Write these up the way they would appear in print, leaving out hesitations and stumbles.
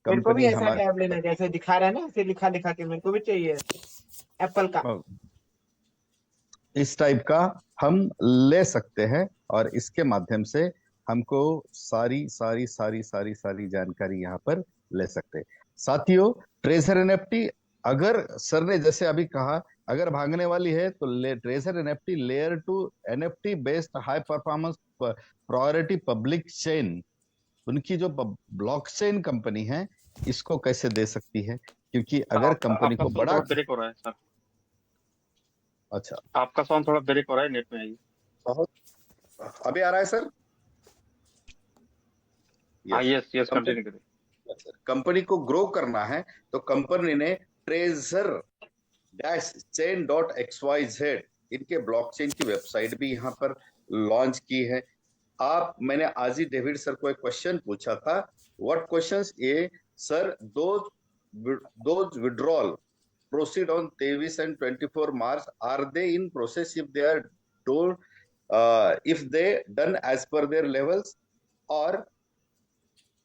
मेरे को भी कंपनी ऐसा हमारे टैब लेना है, जैसे दिखा रहा है ना, ऐसे लिखा लिखा के मेरे को भी चाहिए एप्पल का। इस टाइप का हम ले सकते हैं, और इसके माध्यम से हमको सारी सारी सारी सारी सारी जानकारी यहाँ पर ले सकते हैं। साथियों, ट्रेजर एनएफटी, अगर सर ने जैसे अभी कहा, अगर भागने वाली है तो treasure NFT layer two NFT based high performance priority public chain, उनकी जो ब्लॉकचेन कंपनी है, इसको कैसे दे सकती है? क्योंकि अगर आपका कंपनी आपका को साउंड बड़ा, थोड़ा ब्रेक हो रहा है सर। अच्छा, आपका साउंड थोड़ा ब्रेक हो रहा है, नेट में आइए। बहुत, अभी आ रहा है सर? हाँ, यस। यस यस, कंटिन्यू करिए। कंपनी को ग्रो करना है तो कंपनी ने treasure dash chain dot X Y Z, इनके ब्लॉकचेन की वेबसाइट भी यहाँ पर लॉन्च की है। मैंने आज ही डेविड सर को एक क्वेश्चन पूछा था। What questions? ये sir, those withdrawal proceed on 23 and 24 March, are they in process? If they are told, if they done as per their levels, or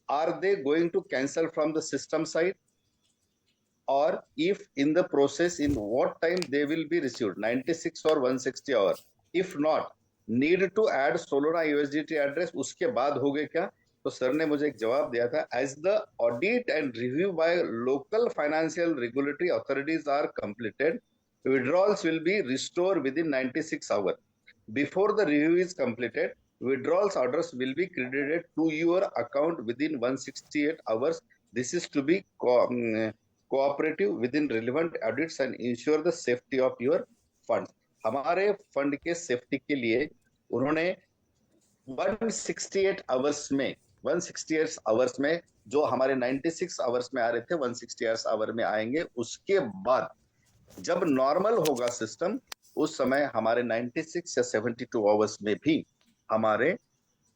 are they going to cancel from the system side, or if in the process, in what time they will be received, 96 or 160 hour? If not, need to add Solana USDT address, उसके बाद हो गए क्या? तो sir ने मुझे एक जवाब दिया था, as the audit and review by local financial regulatory authorities are completed, withdrawals will be restored within 96 hours. Before the review is completed, withdrawals orders will be credited to your account within 168 hours. This is to be cooperative within relevant audits and ensure the safety of your funds. हमारे fund के safety के लिए उन्होंने 168 hours में 168 hours में, जो हमारे 96 hours में आ रहे थे, 168 आवर में आएंगे। उसके बाद जब नॉर्मल होगा सिस्टम, उस समय हमारे 96 या 72 आवर्स में भी हमारे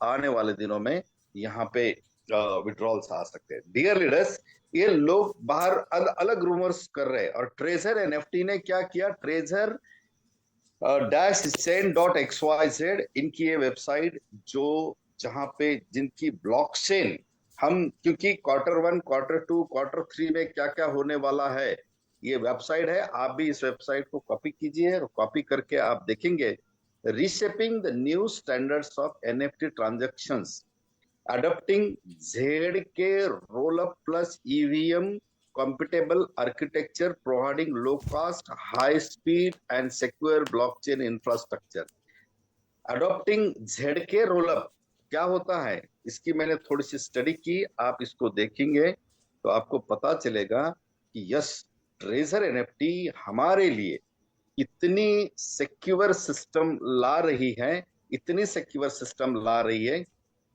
आने वाले दिनों में यहाँ पे विड्रॉल्स आ सकते हैं। डियर लीडर्स, ये लोग बाहर अलग रूमर्स कर रहे हैं, और ट्रेजर एनएफटी ने क्या किया, treasure dash chain dot X Y Z, इनकी ये वेबसाइट, जो जहां पे जिनकी ब्लॉकचेन, हम क्योंकि Q1, Q2, Q3 में क्या क्या होने वाला है, ये वेबसाइट है। आप भी इस वेबसाइट को कॉपी कीजिए, और कॉपी करके आप देखेंगे, reshaping the new standards of NFT transactions, adopting ZK Rollup plus EVM compatible architecture, providing low cost, high speed and secure blockchain infrastructure. Adopting ZK Rollup क्या होता है, इसकी मैंने थोड़ी सी स्टडी की, आप इसको देखेंगे तो आपको पता चलेगा कि यस, ट्रेजर एनएफटी हमारे लिए इतनी सिक्योर सिस्टम ला रही है, इतनी सिक्योर सिस्टम ला रही है।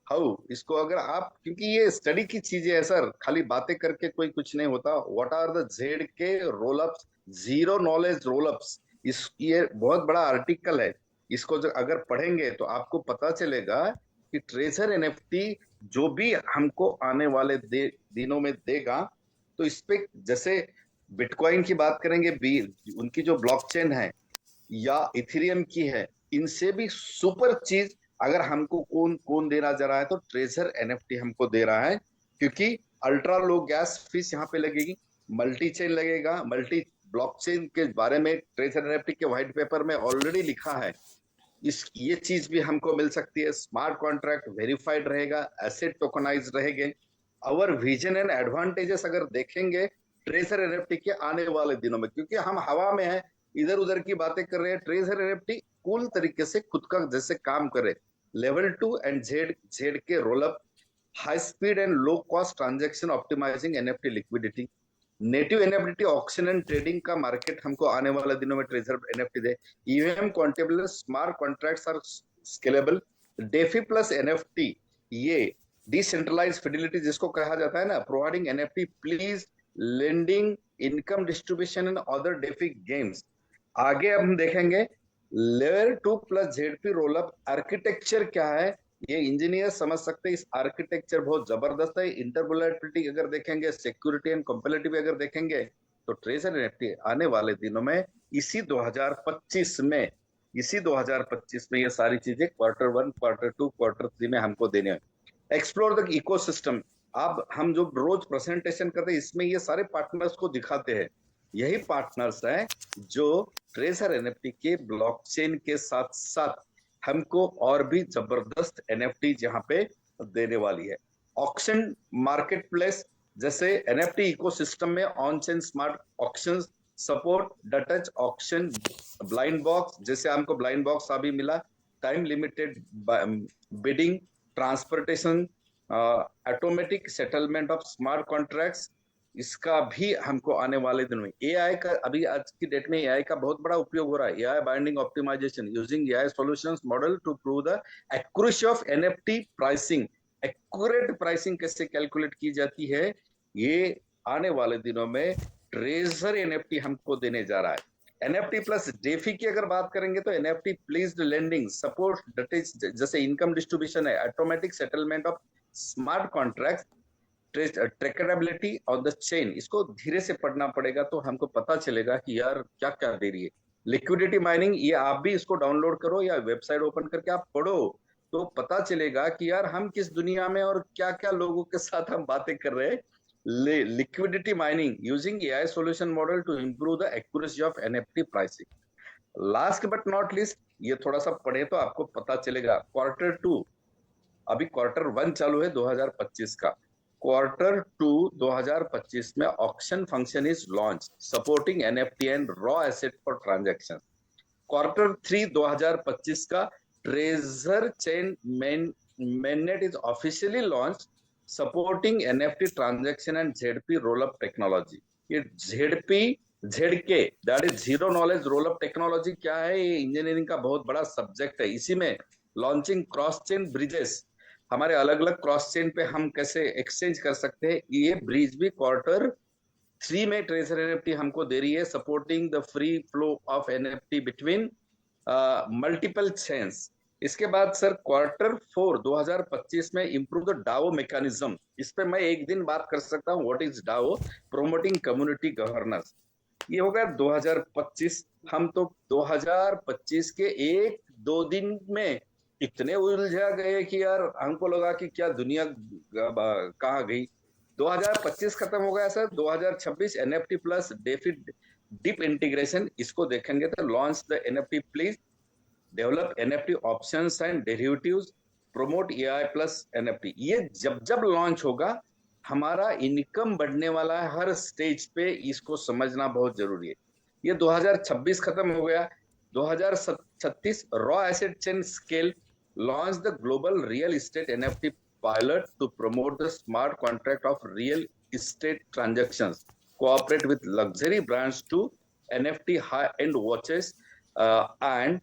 हाउ, इसको अगर आप, क्योंकि ये स्टडी की चीजें है सर, खाली बातें करके कोई कुछ नहीं होता। व्हाट आर द जेड के रोलअप्स, जीरो नॉलेज रोलअप्स, इस ये बहुत बड़ा आर्टिकल है। इसको जो अगर पढ़ेंगे तो आपको पता चलेगा कि ट्रेजर एनएफटी जो भी हमको आने वाले दिनों में देगा, तो इस पे जैसे बिटकॉइन की बात करेंगे, उनकी जो ब्लॉकचेन है या इथेरियम की है, इनसे भी सुपर चीज अगर हमको कौन कौन देना जा रहा है, तो ट्रेजर एनएफटी हमको दे रहा है। क्योंकि अल्ट्रा लो गैस फीस यहाँ पे लगेगी, मल्टी चेन लगेगा। मल्टी ब्लॉकचेन के बारे में ट्रेजर एनएफटी के व्हाइट पेपर में ऑलरेडी लिखा है, ये चीज भी हमको मिल सकती है। स्मार्ट कॉन्ट्रैक्ट वेरीफाइड रहेगा, एसेट टोकनाइज रहेंगे। अवर विजन एंड एडवांटेजेस अगर देखेंगे ट्रेजर एनएफटी के आने वाले दिनों में, क्योंकि हम हवा में है, इधर उधर की बातें कर रहे हैं, ट्रेजर एनएफटी कूल तरीके से खुद का जैसे काम करे। Level 2 and Z K rollup, high speed and low cost transaction optimizing NFT liquidity, native NFT auction and trading का मार्केट हमको आने वाले दिनों में ट्रेजर एनएफटी दे। EVM compatible smart contracts are scalable. DeFi plus NFT, ये decentralize fidelity जिसको कहा जाता है ना, providing NFT pledge lending, income distribution and other DeFi games. आगे अब हम देखेंगे layer 2 plus ZP roll up architecture क्या है, ये इंजीनियर समझ सकते हैं। इस आर्किटेक्चर बहुत जबरदस्त है। इंटरपोलेबिलिटी अगर देखेंगे, सिक्योरिटी एंड कंपेटिबिलिटी अगर देखेंगे, तो ट्रेजर एनएफटी आने वाले दिनों में इसी 2025 में ये सारी चीजें Q1, Q2, Q3 में हमको देने हैं। एक्सप्लोर द इकोसिस्टम, अब हम जो रोज प्रेजेंटेशन करते हैं इसमें ये सारे पार्टनर्स को दिखाते हैं, यही पार्टनर्स हैं जो ट्रेजर एनएफटी के ब्लॉकचेन के साथ साथ हमको और भी जबरदस्त एनएफटी यहाँ पे देने वाली है। ऑक्शन मार्केट प्लेस, जैसे एनएफटी इकोसिस्टम में on chain smart auction support, Dutch auction, blind box, जैसे हमको ब्लाइंड बॉक्स अभी मिला, time limited bidding, transportation, automatic settlement of smart contracts, इसका भी हमको आने वाले दिनों में एआई का, अभी आज की डेट में एआई का बहुत बड़ा उपयोग हो रहा है। AI binding optimization using AI solutions model to prove the accuracy of NFT pricing. Accurate pricing कैसे कैलकुलेट की जाती है, ये आने वाले दिनों में ट्रेजर एनएफटी हमको देने जा रहा है। एनएफटी प्लस डेफी की अगर बात करेंगे तो एनएफटी प्लीज्ड लेंडिंग सपोर्ट, जैसे इनकम डिस्ट्रीब्यूशन है, automatic settlement of smart contract, traceability on the chain, इसको धीरे से पढ़ना पड़ेगा तो हमको पता चलेगा कि यार क्या क्या दे रही है। लिक्विडिटी माइनिंग, ये आप भी इसको डाउनलोड करो या वेबसाइट ओपन करके आप पढ़ो तो पता चलेगा कि यार हम किस दुनिया में और क्या क्या लोगों के साथ हम बातें कर रहे हैं। Liquidity mining using AI solution model to improve the accuracy of NFT pricing. Last but not least, ये थोड़ा सा पढ़े तो आपको पता चलेगा। Q2, अभी Q1 चालू है 2025 का, Q2 2025 में auction function is launch supporting NFT and raw asset for transaction. Q3 2025 का treasure chain mainnet is officially launched supporting NFT transaction and ZP roll-up technology। ये ZK that is zero knowledge roll-up technology क्या है, ये engineering का बहुत बड़ा subject है। इसी में लॉन्चिंग क्रॉस चेन ब्रिजेस, हमारे अलग अलग क्रॉस चेन पे हम कैसे एक्सचेंज कर सकते हैं, ये ब्रिज भी Q3 में ट्रेजर एनएफटी हमको दे रही है, supporting the free flow of NFT between multiple chains. इसके बाद सर Q4 2025 में इम्प्रूव द डाओ मैकेनिज्म, इस पे मैं एक दिन बात कर सकता हूँ, what is DAO, promoting community governance. ये हो गया 2025। हम तो 2025 के एक दो दिन में इतने उलझा गए कि यार हमको लगा कि क्या दुनिया कहाँ गई। 2025 खत्म हो गया sir, 2026 NFT plus DeFi deep integration, इसको देखेंगे तो launch the NFT please, develop NFT options and derivatives, promote AI plus NFT. ये जब जब लॉन्च होगा हमारा इनकम बढ़ने वाला है हर स्टेज पे, इसको समझना बहुत जरूरी है। ये 2026 खत्म हो गया। 2036 raw asset chain scale, launch the global real estate NFT pilot to promote the smart contract of real estate transactions, cooperate with luxury brands to NFT high end watches and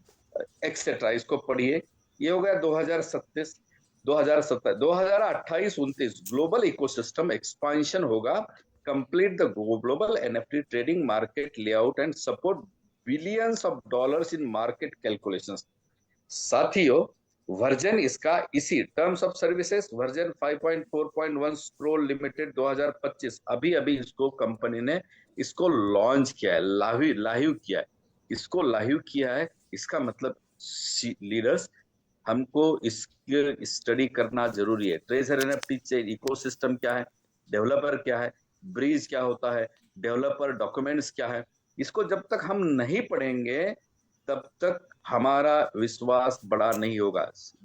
etcetera, इसको पढ़िए। ये हो गया 2027 2028-29 global ecosystem expansion होगा, complete the global NFT trading market layout and support billions of dollars in market calculations. साथियों, version इसका इसी terms of services version 5.4.1 scroll limited 2025, अभी अभी इसको कंपनी ने इसको लॉन्च किया है, लाइव किया है, इसको लाइव किया है। इसका मतलब लीडर्स हमको इसकी स्टडी करना जरूरी है। ट्रेजर एनएफटी इकोसिस्टम क्या है, डेवलपर क्या है, ब्रिज क्या होता है, डेवलपर डॉक्यूमेंट्स क्या है, इसको जब तक हम नहीं पढ़ेंगे तब तक हमारा विश्वास बड़ा नहीं होगा।